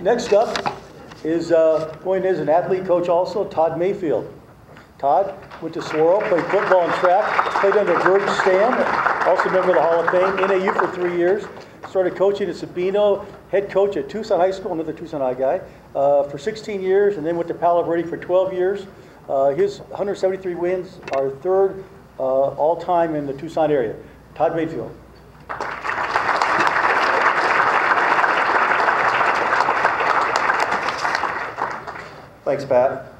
Next up is going as an athlete coach also, Todd Mayfield. Todd went to Sahuaro, played football and track, played under George Stan, also a member of the Hall of Fame, NAU for 3 years. Started coaching at Sabino, head coach at Tucson High School, another Tucson High guy, for 16 years, and then went to Palo Verde for 12 years. His 173 wins are third all-time in the Tucson area. Todd Mayfield. Thanks, Pat.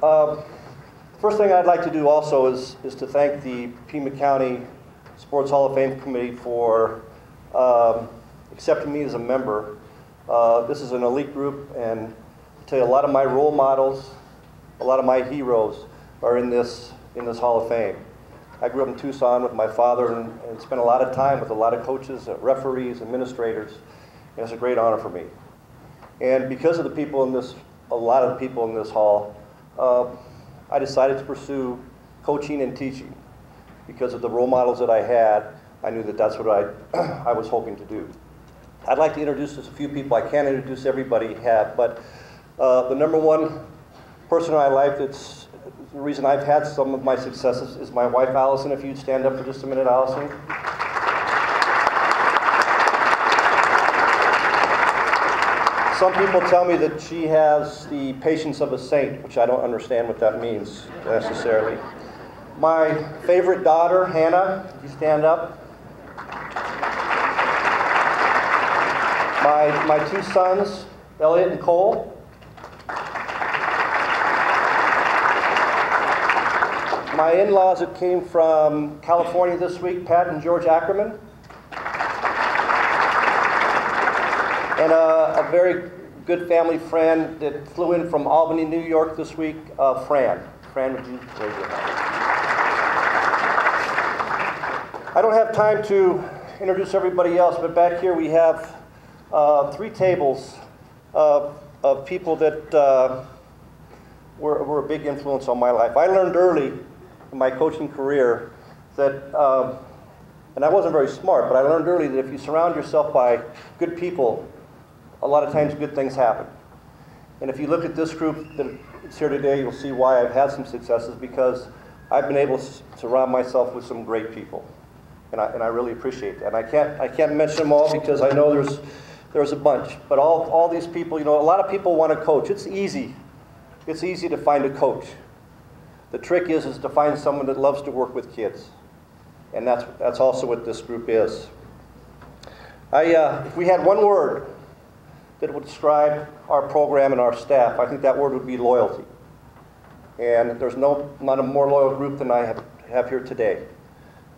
First thing I'd like to do also is to thank the Pima County Sports Hall of Fame Committee for accepting me as a member. This is an elite group, and I tell you, a lot of my role models, a lot of my heroes are in this Hall of Fame. I grew up in Tucson with my father and spent a lot of time with a lot of coaches, referees, administrators, and it's a great honor for me. And because of the people in this, a lot of the people in this hall, I decided to pursue coaching and teaching. Because of the role models that I had, I knew that that's what I was hoping to do. I'd like to introduce just a few people. I can't introduce everybody yet, but the number one person in my life that's the reason I've had some of my successes is my wife, Allison. If you'd stand up for just a minute, Allison. Some people tell me that she has the patience of a saint, which I don't understand what that means necessarily. My favorite daughter, Hannah, if you stand up. My two sons, Elliot and Cole. My in-laws that came from California this week, Pat and George Ackerman. And a very good family friend that flew in from Albany, New York this week, Fran. Fran, would you raise your hand? I don't have time to introduce everybody else, but back here we have 3 tables of people that were a big influence on my life. I learned early in my coaching career that, and I wasn't very smart, but I learned early that if you surround yourself by good people, a lot of times good things happen. And if you look at this group that's here today, you'll see why I've had some successes, because I've been able to surround myself with some great people. And I really appreciate that. And I can't mention them all because I know there's a bunch. But all these people, you know, a lot of people want to coach. It's easy. It's easy to find a coach. The trick is to find someone that loves to work with kids. And that's also what this group is. If we had one word that would describe our program and our staff, I think that word would be loyalty. And there's not a more loyal group than I have here today.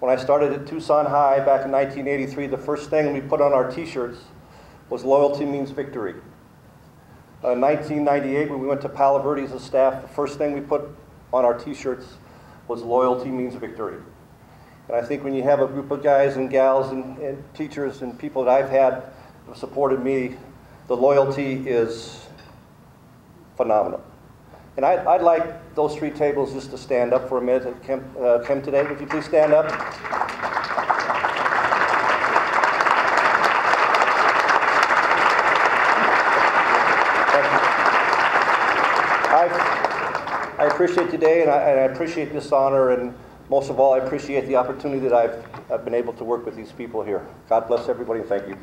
When I started at Tucson High back in 1983, the first thing we put on our t-shirts was loyalty means victory. In 1998, when we went to Palo Verde as a staff, the first thing we put on our t-shirts was loyalty means victory. And I think when you have a group of guys and gals and teachers and people that I've had who have supported me, the loyalty is phenomenal. And I'd like those 3 tables just to stand up for a minute. Kim today, would you please stand up? I appreciate today, and I appreciate this honor, and most of all, I appreciate the opportunity that I've been able to work with these people here. God bless everybody, and thank you.